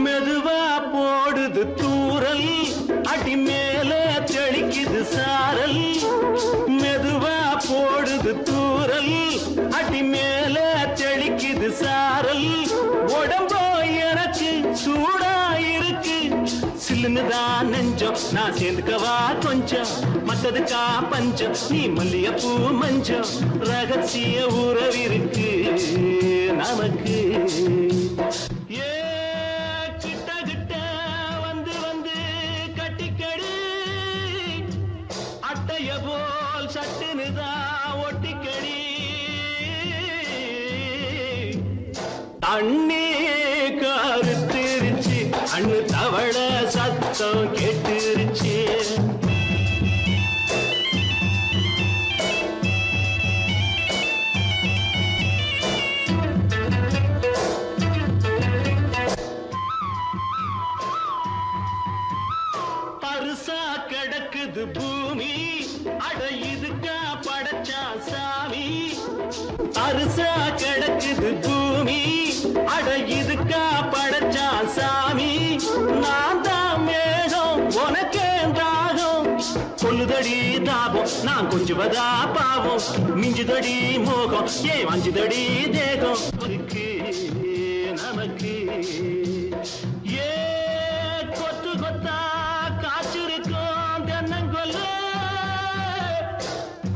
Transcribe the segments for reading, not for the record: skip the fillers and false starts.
மெதுவா போடுது தூரல், அடி மேல தெளிக்குது சாரல். மெதுவா போடுது தூரல், அடி மேல தெளிக்குது சாரல். உடம்போ எனக்கு சூடா இருக்கு, சில்லுன்னுதான் நெஞ்சம். நான் சேர்ந்துக்கவா கொஞ்சம், மத்ததுக்கா பஞ்சம். நீ மல்லிகைப்பூ மஞ்சம், ரகசிய உறவிருக்கு நமக்கு. போல் சட்டுனுதான் ஒட்டிக்கடி தண்ணி கருத்திருச்சு, அண்ணு தவள சத்தம் கேட்டுருச்சு. பருசா கிடக்குது பூமி, அட இதுக்கா படைச்சா சாமி. அரிசா கிடக்குது பூமி, அட இதுக்கா படைச்சா சாமி. நான் தான் மேகம், உனக்கே தாகம். சொல்லுதடி தாபம், நான் கொஞ்சுவதா பாவம். மிஞ்சுதடி மோகம், ஏன் வஞ்சுதடி தேகம். நமக்கு ஏ கொத்து கொத்தா காய்ச்சிருக்கும் தென்னங்கொல்ல,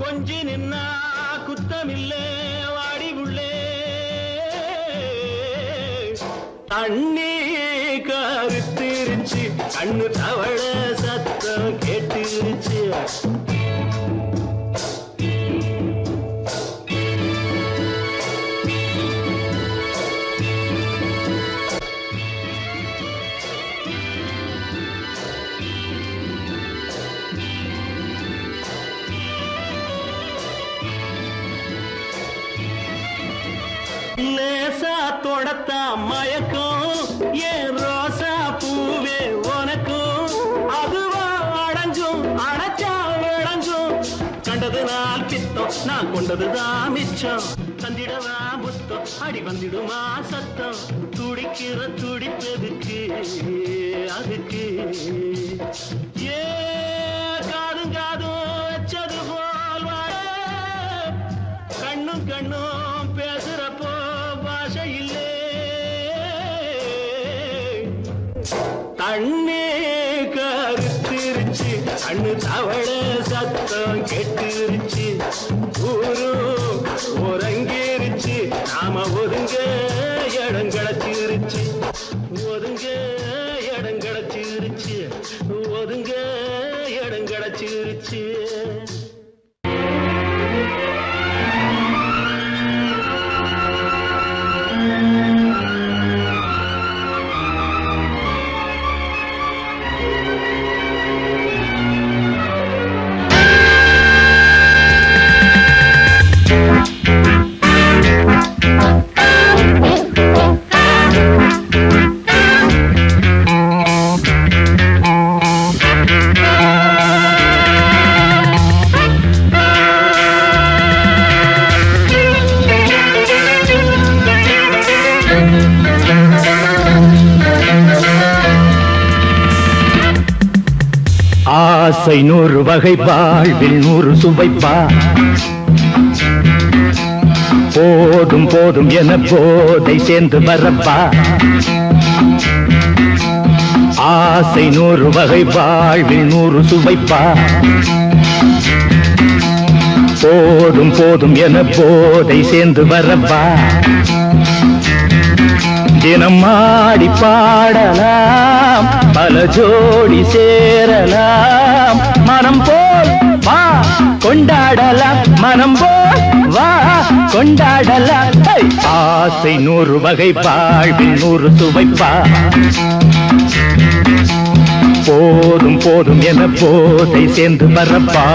கொஞ்சி நின்னா குத்தமில்லே வாடி உள்ளே. தண்ணி கருத்திருச்சு, கண்ணு தவள சத்தம் கேட்டுருச்சு. லேசா தொடத்தா மயக்கும், ஏன் ரோசா பூவே உனக்கும். அதுவா அடைஞ்சும் அடைச்சா விளைஞ்சும், கண்டது நாள் பித்தம், நான் கொண்டதுதான் மிச்சம். தந்திடவா புத்தம், அடி வந்திடுமா சத்தம். துடிக்கிற துடிப்பதுக்கு அதுக்கு ஏ காதும் காதும் வச்சது போல் வாழ, கண்ணும் கண்ணும் பேசுறப்போ பாஷை இல்லே. தண்ணி கருத்திருச்சு, கண்ணு தவள சத்தம் கெட்டுருச்சு. ஊரும் உறங்கிருச்சு, நாம ஒதுங்க இடம் கிடைச்சிருச்சு. ஒதுங்க இடம் கிடைச்சிருச்சு, ஒதுங்க இடம் கிடைச்சிருச்சு. ஆசை 100 வகை வாழ்வில் 100 சுவைப்பா போதும் போதும் என போதை சேர்ந்து வரப்பா ஆசை 100 வகை வாழ்வில் 100 சுவைப்பா போதும் போதும் என போதை சேர்ந்து வரப்பா தினம் ஆடி பாடலாம் பல ஜோடி சேரலாம் மனம் போல் வா கொண்டாடலாம் மனம் போல் வா கொண்டாடலாம் ஆசை 100 வகை வாழ்வில் 100 சுவைப்பா போதும் போதும் என போதை சேர்ந்து வரப்பா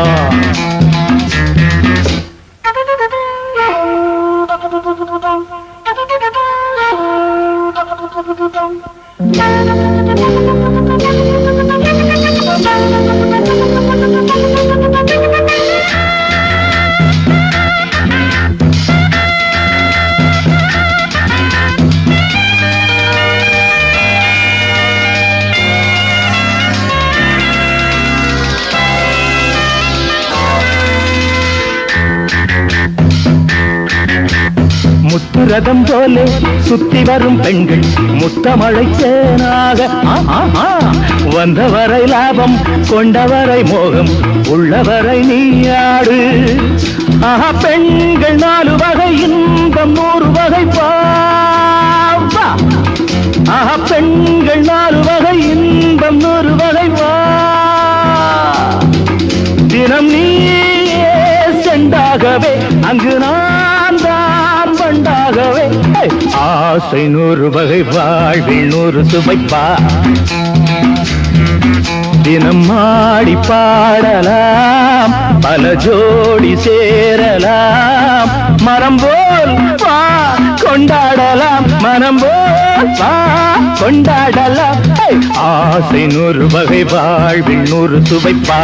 முத்துரதம் போலே சுத்தி வரும் பெண்கள் முத்தமழை தேனாக வந்தவரை லாபம் கொண்டவரை மோகம் உள்ளவரை நீயாடு ஆஹா பெண்கள் 4 வகை இன்பம் 100 வகை வா ஆஹா பெண்கள் 4 வகை இன்பம் 100 வகை வா தினம் நீயே செண்டாகவே அங்கு நான் தான் பண்டாகவே ஆசை 100 வகை வாழ்வில் 100 சுவைப்பா தினம் ஆடி பாடலாம் பல ஜோடி சேரலாம் மரம் போல் வா கொண்டாடலாம் மனம் போல் வா கொண்டாடலாம் ஆசை 100 வகை வாழ்வில் 100 சுவைப்பா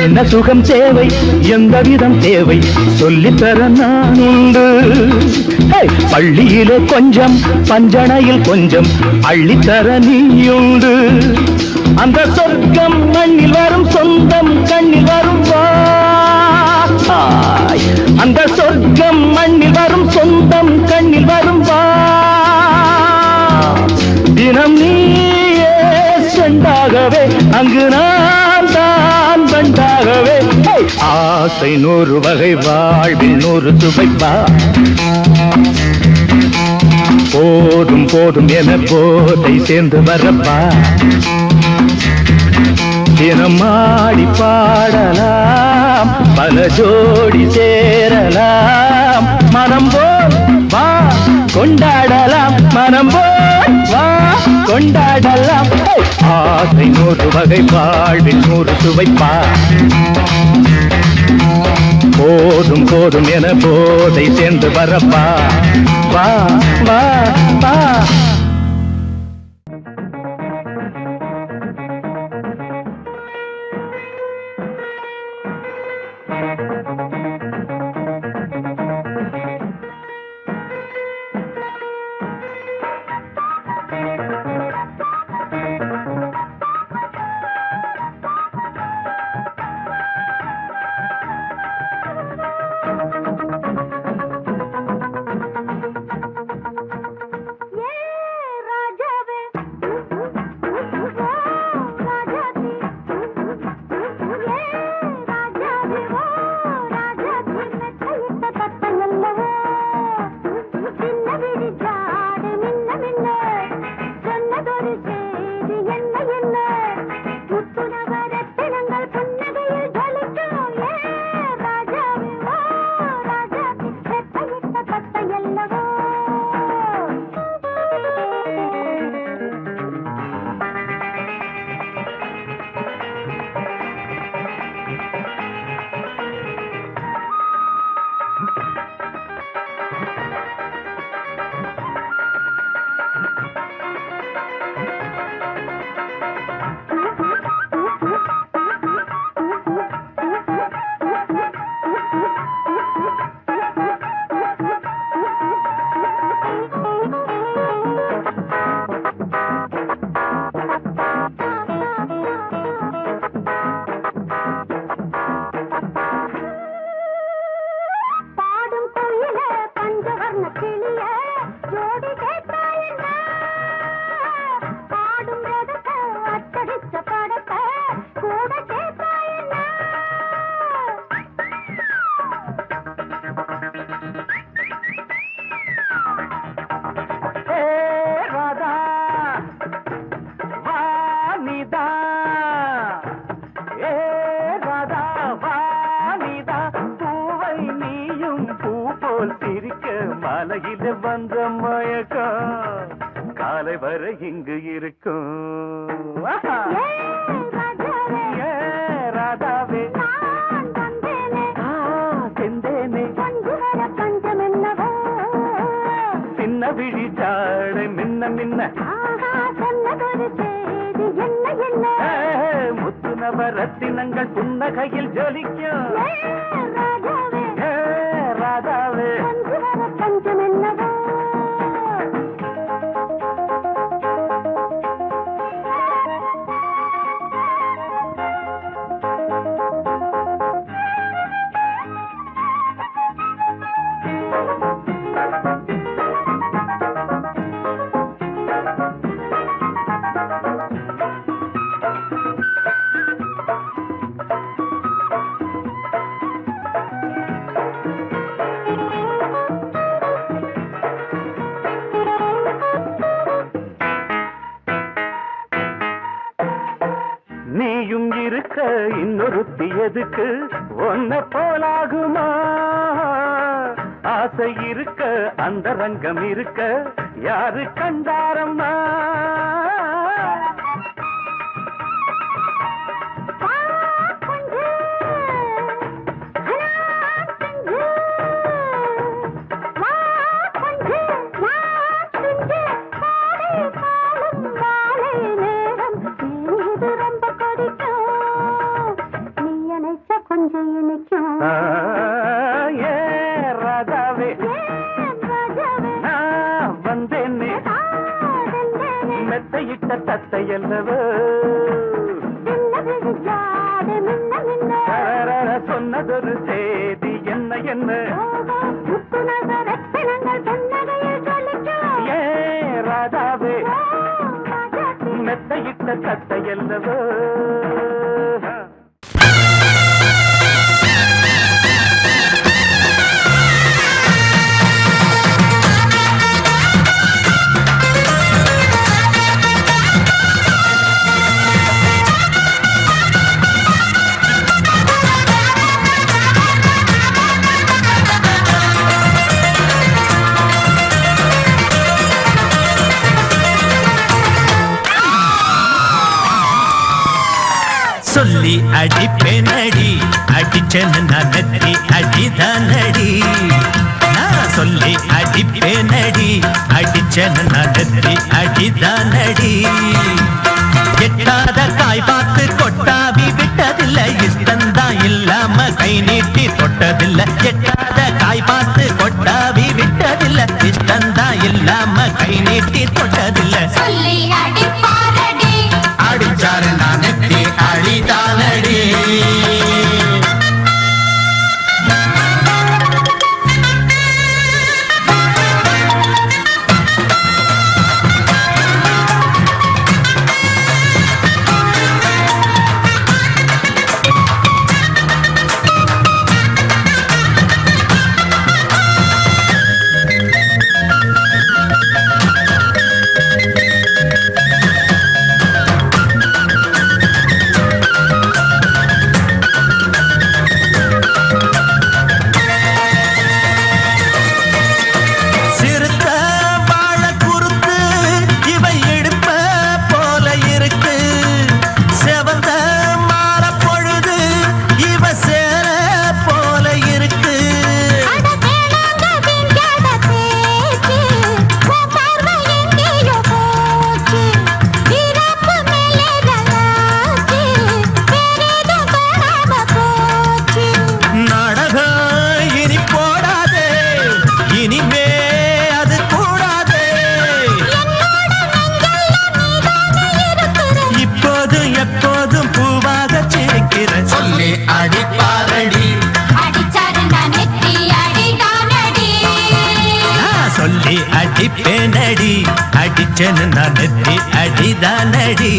என்ன சுகம் தேவை எந்த விதம் தேவை சொல்லித்தர நான் உண்டு பள்ளியிலே கொஞ்சம் பஞ்சனையில் கொஞ்சம் அள்ளித்தர நீயுண்டு அந்த சொர்க்கம் மண்ணில் வரும் சொந்தம் கண்ணில் வரும் அந்த சொர்க்கம் மண்ணில் வரும் சொந்தம் கண்ணில் வரும் தினம் நீயே செண்டாகவே அங்கு நான் தான் பண்டாகவே ஆசை 100 வகை வாழ்வில் 100 சுவைப்பா போதும் போதும் என போதை சேர்ந்து வரப்பா தினம் ஆடி பாடலாம் பல ஜோடி சேரலாம் மனம் போல் வா கொண்டாடலாம் மனம் போல் வா கொண்டாடலாம் ஆசை 100 வகை வாழ்வில் 100 சுவைப்பா போதும் போதும் என போதை சேர்ந்து வரப்பா வா வா வா காலையில வந்த மயக்கம் காலை வரை இங்கு இருக்கும் ராதாவே செந்தேனே சின்ன விழி ஜாடை மின்ன மின்ன முத்து நவரத்தினங்கள் புன்னகையில் ஜொலிக்கும் ராதாவே பஞ்சம் என்னவோ நீயும் இருக்க இன்னொருத்தி எதுக்கு ஒன்ன போலாகுமா ஆசை இருக்க அந்த ரங்கம் இருக்க யாரு கண்டாரம்மா மெத்தையிட்ட தத்தையல்லவோ சொன்னதொரு செய்தி என்ன என்ன ஏ ராதாவே மெத்தையிட்ட தத்தையல்லவோ சொல்லி அடிப்பேனடி அடிச்சேன்னு நான் நெத்தி அடிதானடி நான் சொல்லி அடிப்பேனடி அடிச்சேன்னு நான் நெத்தி அடிதானடி எட்டாத காய் பார்த்து கொட்டாவி விட்டதில்லை இஷ்டந்தான் இல்லாம கை நீட்டி தொட்டதில்லை எட்டாத காய் பார்த்து கொட்டாவி விட்டதில்லை இஷ்டந்தான் இல்லாம கை நீட்டி தொட்டதில்லை சொல்லி அடிப்பாரடி அடிச்சாரு நான் நெத்தி அடிதானடி அடிப்பேனடி அடிச்சேன்னு நான் நெத்தி அடிதானடி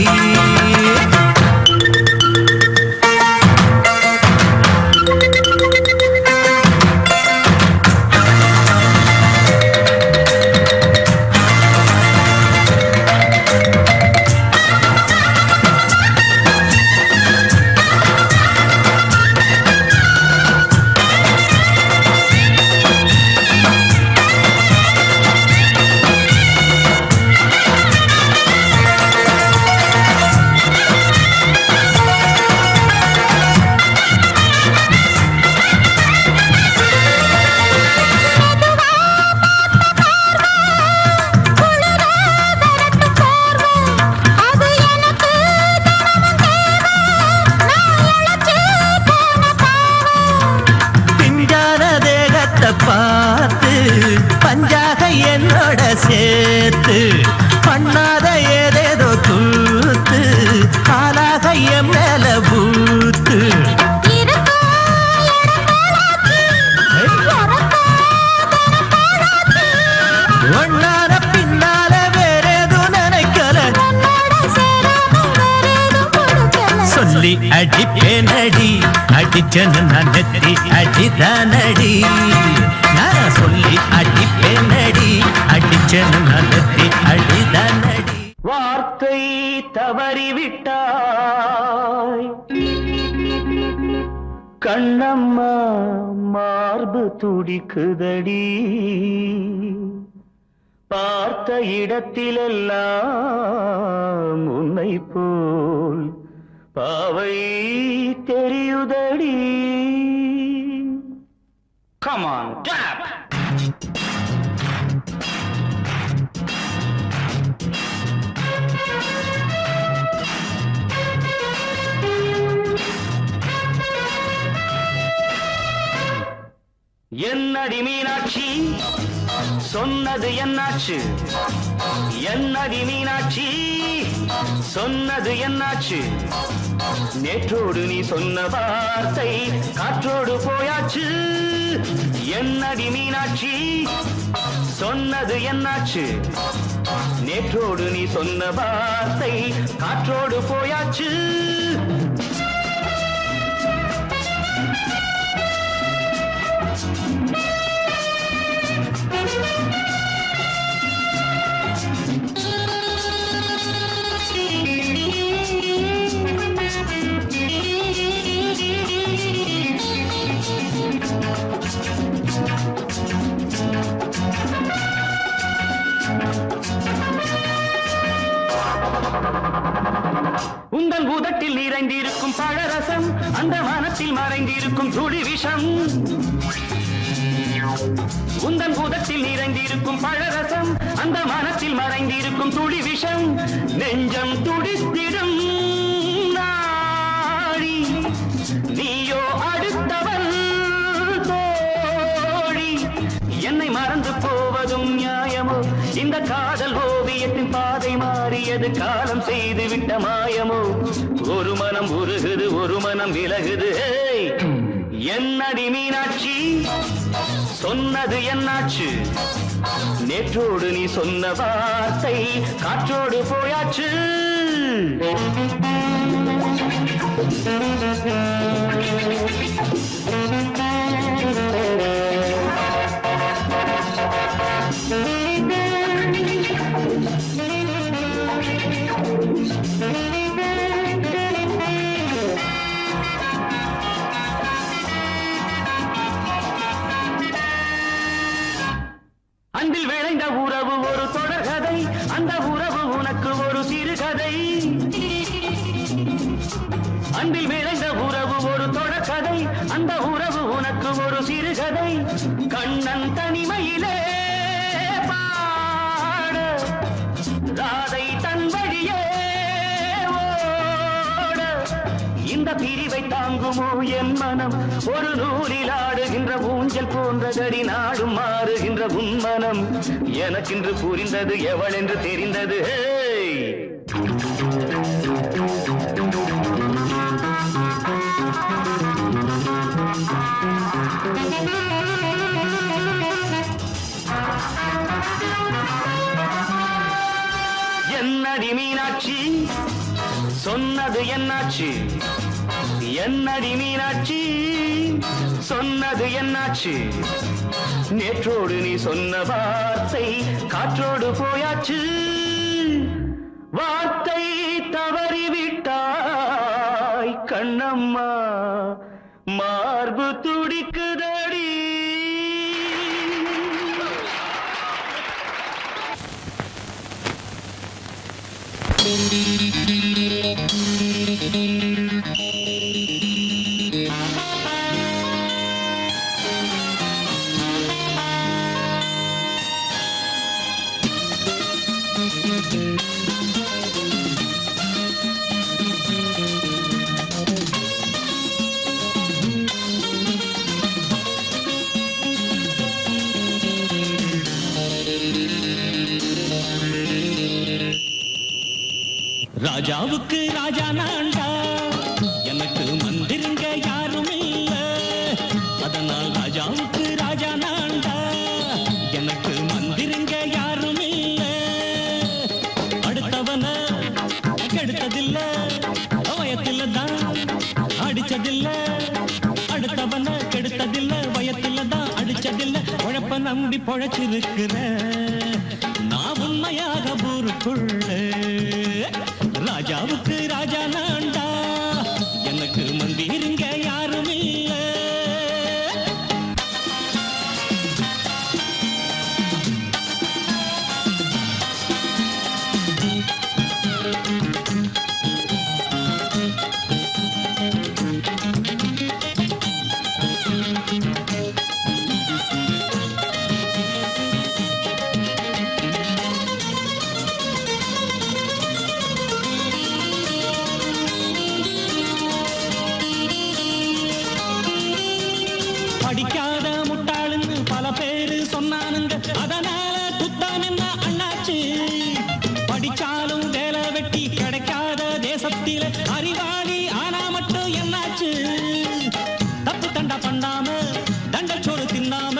அடிச்சனு நான் நெத்தி அடிதானடி நான் சொல்லி அடிப்பேனடி அடிச்சனு நான் நெத்தி அடிதானடி வார்த்தை தவறிவிட்டாய் கண்ணம்மா மார்பு துடிக்குதடி பார்த்த இடத்திலெல்லாம் உன்னை போல் பாவை தெரியுதடி Come on, tap! என்னடி மீனாட்சி சொன்னது என்னாச்சு என்னடி மீனாட்சி சொன்னது என்னாச்சு நேற்றோடு நீ சொன்ன வார்த்தை காற்றோடு போயாச்சு என்னடி மீனாட்சி சொன்னது என்னாச்சு நேற்றோடு நீ சொன்ன வார்த்தை காற்றோடு போயாச்சு உந்தன் பூதத்தில் நிறைந்திருக்கும் பழரசம் அந்த மனத்தில் மறைந்திருக்கும் துளி விஷம் உந்தன் பூதத்தில் நிறைந்திருக்கும் பழரசம் அந்த மனத்தில் மறைந்திருக்கும் துளி விஷம் நெஞ்சம் துடித்திடும் நாடி நீயோ அடுத்தவள் தோழி என்னை மறந்து போவதும் நியாயமோ இந்த காதல் ஓவியத்தின் பாதை மாறியது காலம் செய்து விட்ட மாயமோ ஒரு மனம் உருகுது ஒரு மனம் விலகுது என்னடி மீனாட்சி சொன்னது என்னாச்சு நேற்றோடு நீ சொன்ன வார்த்தை காற்றோடு போயாச்சு அன்பில் விளைந்த உறவு ஒரு தொடர்கதை அந்த உறவு உனக்கு ஒரு சிறுகதை அன்பில் விளைந்த உறவு ஒரு தொடர்கதை அந்த உறவு உனக்கு ஒரு சிறுகதை கண்ணன் தனிமையிலே பாட ராதை தன் வழியே ஓட இந்த பிரிவை தாங்குமோ என் மனம் ஒரு நூலில் ஆடுகின்ற ஊஞ்சல் போன்றதடி நாடும் மாறுகின்ற உன்மனம் எனக்கென்று புரிந்தது எவள் என்று தெரிந்தது என்னடி மீனாட்சி சொன்னது என்னாச்சு என்னடி மீனாட்சி சொன்னது என்னாச்சு நேற்றோடு நீ சொன்ன வார்த்தை காற்றோடு போயாச்சு வார்த்தை தவறிவிட்டாய் கண்ணம்மா மார்பு துடிக்குதடி ராஜாவுக்கு ராஜா நான்டா எனக்கு மந்திருங்க யாரும் இல்ல அதனால் ராஜாவுக்கு ராஜா நான்டா எனக்கு மந்திருங்க யாரும் இல்ல அடுத்தவன கெடுத்ததில்ல வயத்தில்ல தான் அடிச்சதில்லை அடுத்தவன கெடுத்ததில்ல வயத்துல தான் அடிச்சதில்ல உழப்ப நம்பி பொழைச்சிருக்கிற நான் உண்மையாக ஊருக்குள்ள ராஜாவுக்கு ராஜா நான்டா எனக்கு மந்திருங்க யாரும் இல்ல படிக்காத முட்டாளுன்னு பல பேரு சொன்னானுங்க அதனால குத்தம் என்ன அண்ணாச்சு படிச்சாலும் வேலை வெட்டி கிடைக்காத தேசத்தில அறிவாளி ஆனா மட்டும் என்னாச்சு தப்பு தண்டா பண்ணாம தண்டச்சோறு தின்னாம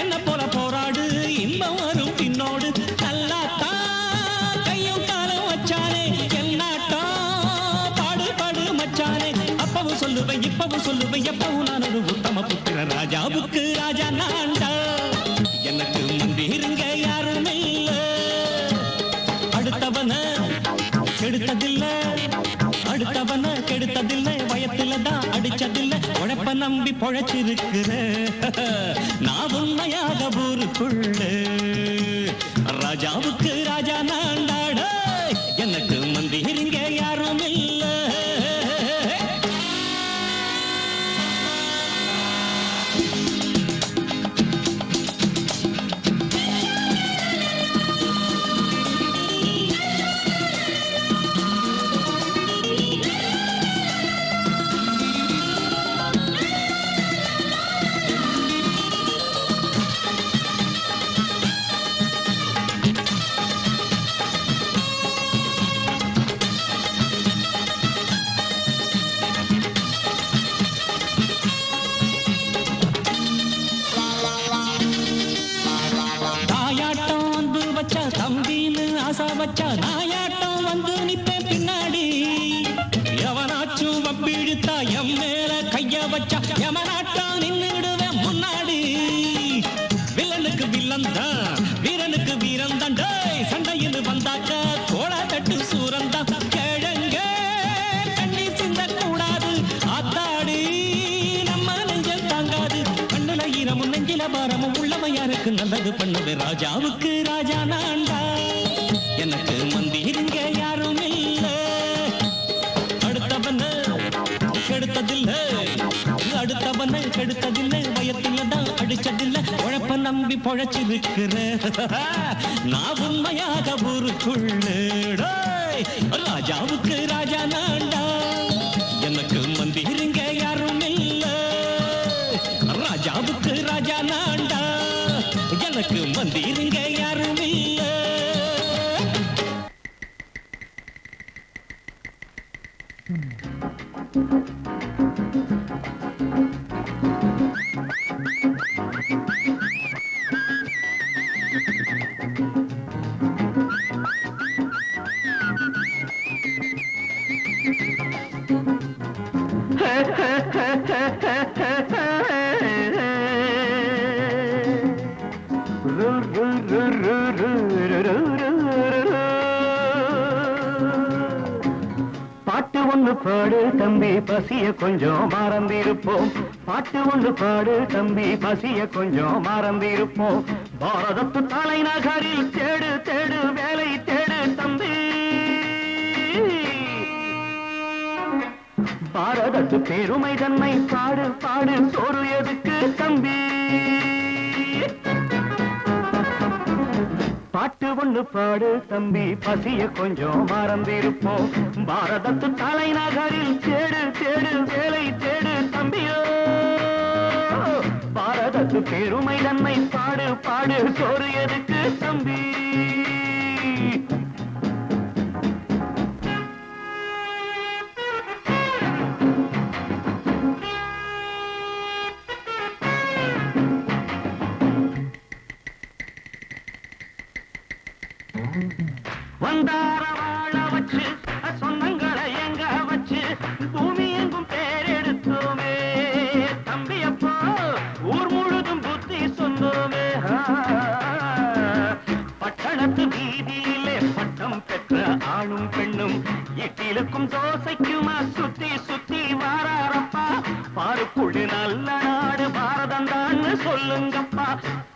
என்ன போல போராடு இன்பம் வரும் பின்னோடு நல்லாத்தான் கையும் காலம் வச்சானே என்னாட்டா பாடு பாடு மச்சானே அப்பவும் சொல்லுவேன் இப்பவும் சொல்லுவேன் எப்பவும் நான் ஒரு உத்தம புத்திர ராஜாவுக்கு ராஜா நான்டா எனக்கு மந்திருங்க யாரும் இல்ல அடுத்தவன கெடுத்ததில்ல அடுத்தவன கெடுத்ததில்லை வயத்துல தான் அடிச்சதில்ல உழைப்ப நம்பி பொழைச்சிருக்கிற நான் உண்மையாக ஊருக்குள்ள ராஜாவுக்கு ராஜா நான்டாட எனக்கு மந்திருங்க யாரும் இல்ல தாயாட்டம் வந்து வச்சா தம்பின்னு ஆசா வச்சா நாயாட்டம் வந்து நிப்பேன் பின்னாடி எவனாச்சும் வப்பிழுத்தா எம் மேல கைய வச்சா எமனாட்டம் நின்னுடுவேன் முன்னாடி வில்லனுக்கு வில்லன் தான் வீரனுக்கு வீரன் தான் சண்டையில் வந்தாக்க கோலா தட்டு சூரன் தான் கிழங்க கண்ணி சிந்த கூடாது ஆத்தாடி நம்ம நெஞ்சல் தாங்காது கண்ணுல ஈரமும் நெஞ்சில பாரமும் உள்ளவன் யாருக்கு நல்லது பண்ணுது ராஜாவுக்கு ராஜா நான்டா எனக்கு மந்திருங்க யாரும் இல்ல அடுத்தவன கெடுத்ததில்ல அடுத்தவன கெடுத்ததில்லை வயத்துல தான் அடிச்சதில்ல உழைப்ப நம்பி பொழைச்சிருக்கிற நான் உண்மையாக ஊருக்குள்ள ராஜாவுக்கு ராஜா நான்டா எனக்கு மந்திருங்க யாரும் இல்ல ராஜாவுக்கு ராஜா நான்டா எனக்கு மந்திருங்க யாரும் இல்ல பாட்டு ஒண்ணு பாடு தம்பி பசிய கொஞ்சம் மறந்திருப்போம் பாட்டு ஒண்ணு பாடு தம்பி பசிய கொஞ்சம் மறந்திருப்போம் பாரதத்து தலைநகரில் தேடு தேடு வேலை தேடு தம்பி பாரதத்து பெருமை தன்னை பாடு பாடு சோறு எதுக்கு தம்பி பாட்டு ஒண்ணு பாடு தம்பி பசிய கொஞ்சம் மறந்திருப்போம் பாரதத்து தலைநகரில் தேடு தேடு வேலை தேடு தம்பியோ பாரதத்து பெருமை தன்னை பாடு பாடு சோறு எதுக்கு தம்பி வந்தார வாழ வச்சு சொந்தங்களை எங்க வச்சு பூமி எங்கும் பேரெடுத்தோமே இழுக்கும் தோசைக்குமா சுத்தி சுத்தி வாராரப்பா பாருக்குழு நல்ல நாடு பாரதம் தான் சொல்லுங்கப்பா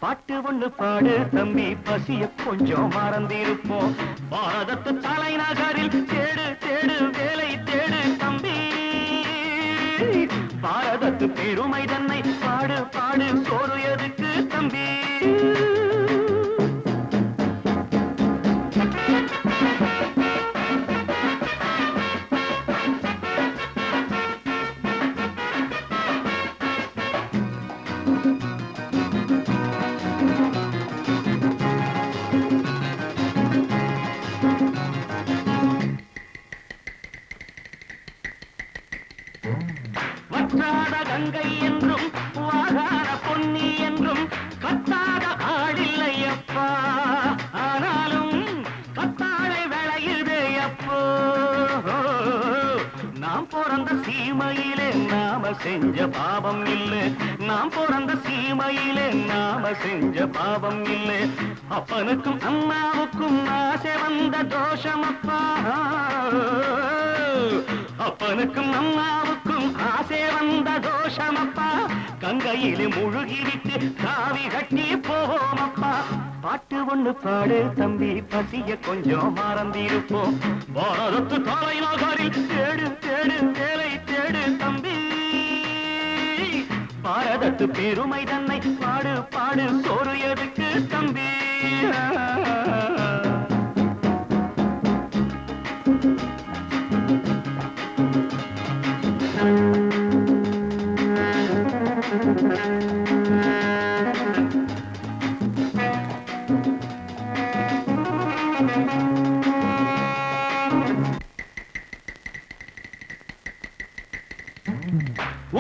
பாட்டு ஒண்ணு பாடு தம்பி பசிய கொஞ்சம் மறந்திருப்போம் பாரதத்து தலைநகரில் தேடு தேடு வேலை தேடு தம்பி பாரதத்து பெருமை தன்னை பாடு பாடு சோறு எதுக்கு தம்பி வற்றாத கங்கை என்றும் வாகாத பொன்னி என்றும் கத்தாத ஆடில்லையப்பா ஆனாலும் கத்தாழை விளையுதே அப்போ நாம் பிறந்த சீமையிலே நாம செஞ்ச பாவம் இல்லை நாம் பிறந்த சீமையிலே நாம செஞ்ச பாவம் இல்லை அப்பனுக்கும் அம்மாவுக்கும் ஆசை வந்த தோஷமப்பா அப்பனுக்கும் அம்மாவுக்கும் ஆசை வந்த தோஷமப்பா கங்கையிலே முழுகிவிட்டு காவி கட்டி போவோமப்பா பாட்டு ஒண்ணு பாடு தம்பி பசிய கொஞ்சம் மறந்திருப்போம் பாரதத்து தலைநகரில் தேடு தேடு வேலை தேடு தம்பி பாரதத்து பெருமை தன்னை பாடு பாடு சோறு எதுக்கு தம்பி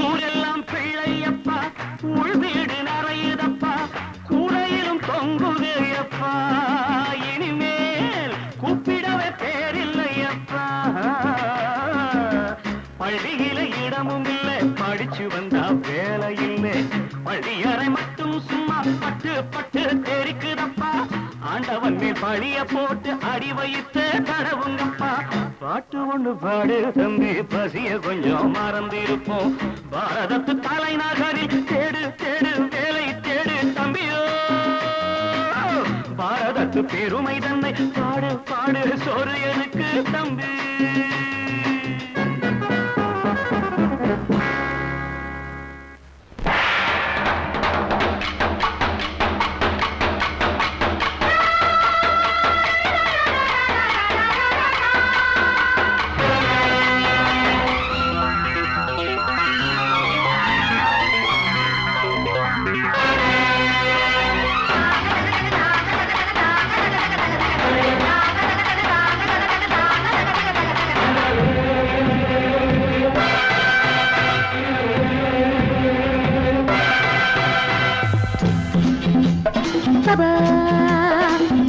ஊரெல்லாம் பிள்ளையப்பா உள் வீடு நிறையுதப்பா கூரையிலும் தொங்குதையப்பா இனிமேல் கூப்பிடவே பேரில்லையப்பா பள்ளியில இடமும் இல்லை படிச்சு வந்தா வேலை இல்லை பள்ளியறை மட்டும் சும்மா பட்டு பட்டு தெரிக்குதப்பா ஆண்டவன் மேல் பழிய போட்டு அடி வைத்து தடவுங்கப்பா பாட்டு ஒண்ணு பாடு தம்பி பசிய கொஞ்சம் மறந்திருப்போம் பாரதத்து தலைநகரில் தேடு தேடு வேலை தேடு தம்பியோ பாரதத்து பெருமை தன்னை பாடு பாடு சோறு எனக்கு தம்பி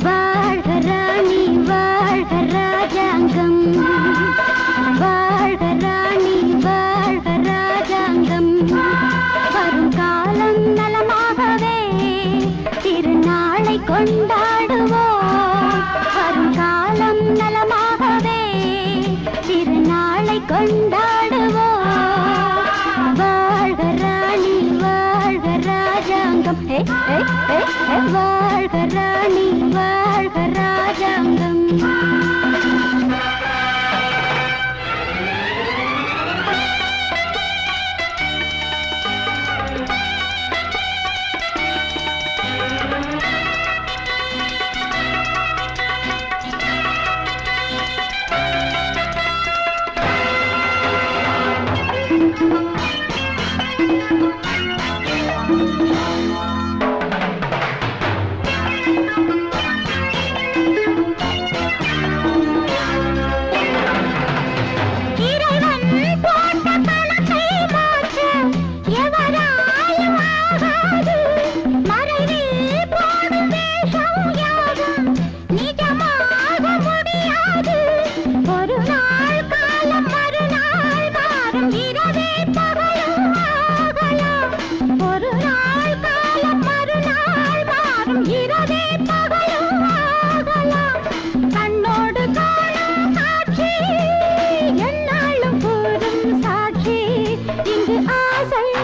வாழ்க ராணி வாழ்க ராஜாங்கம் வாழ்க ராணி வாழ்க ராஜாங்கம் வரும் காலம் நலமாகவே திருநாளை கொண்டாடுவோம் வரும் காலம் நலமாகவே திருநாளை கொண்டாடுவோம் வாழ்க ராணி வாழ்க ராஜாங்கம் வாழ்க ராணி வாழ்க ராஜாங்கம்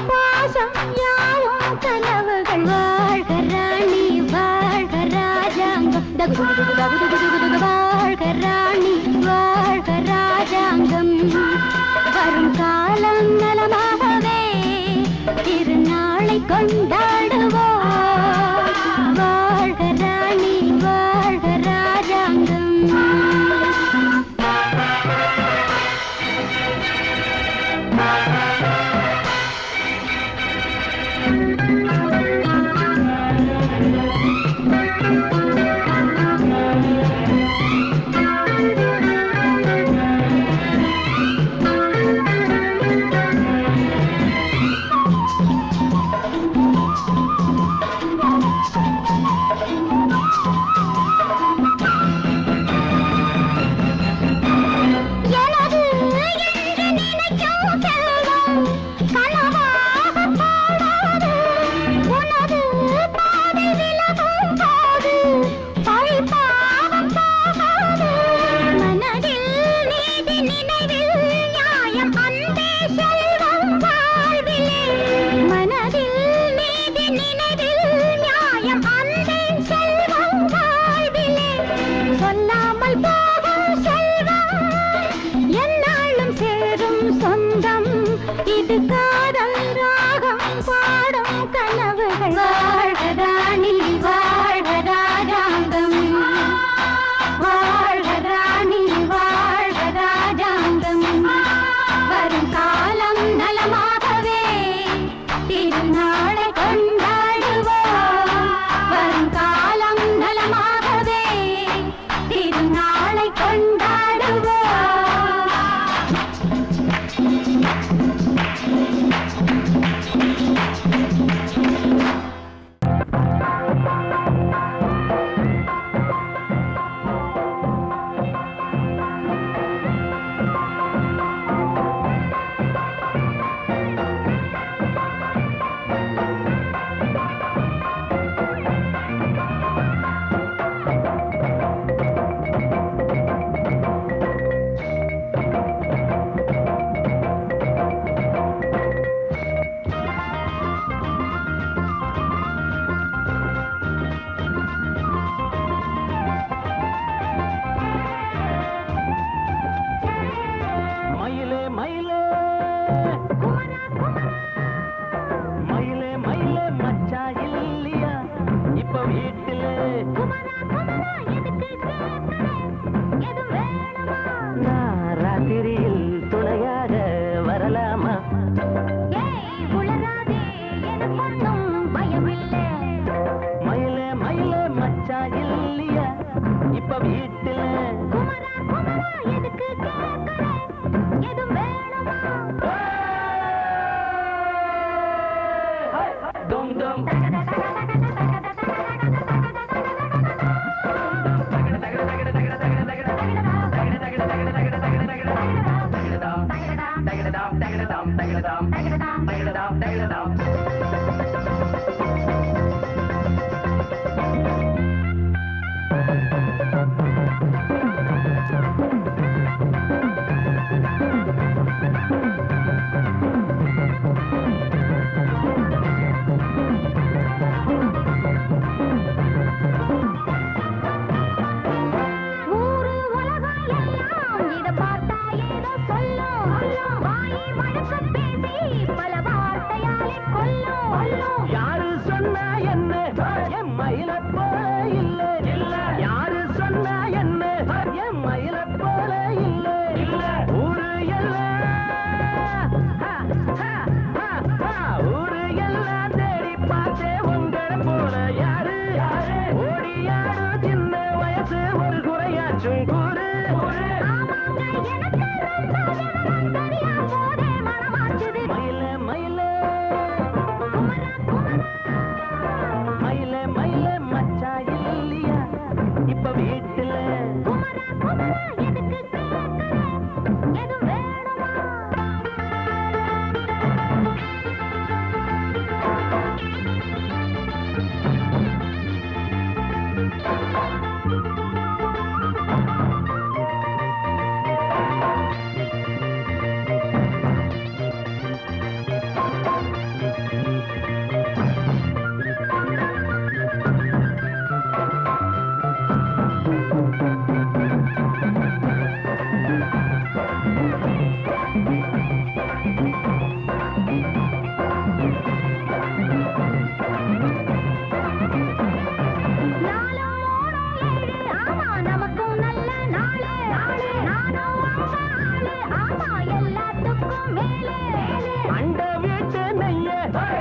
பாசம் யாவும் கனவுகள் வாழ்க ராணி வாழ்க ராஜாங்கம் வாழ்க ராணி வாழ்க ராஜாங்கம் வரும் காலம் நலமாகவே திருநாளை கொண்டாடுவோம் வாழ்க ராணி வாழ்க ராஜாங்கம்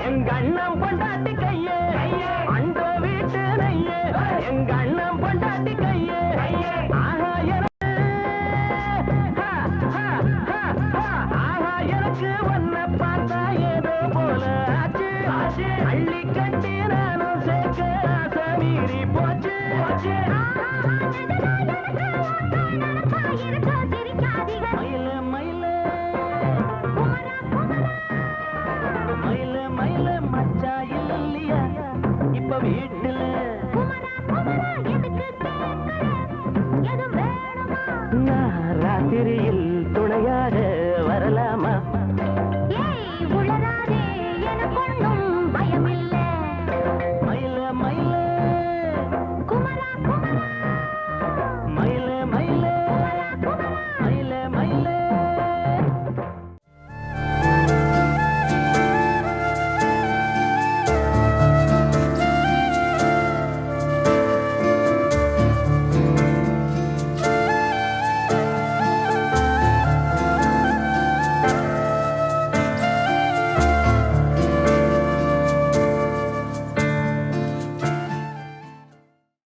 எங்க அண்ணன் பொண்டாட்டி கையே அந்த வீட்டு நையே எங்க அண்ணன் பொண்டாட்டி கையே ஆஹா எனக்கு ஒன்ன பார்த்தா ஏதோ போல ஆச்சு அள்ளி கட்டி நானும் சேர்க்க ஆசை மீறி போச்சு மயில மயில மயில மயில மச்சா இல்லையா இப்ப வீட்டுல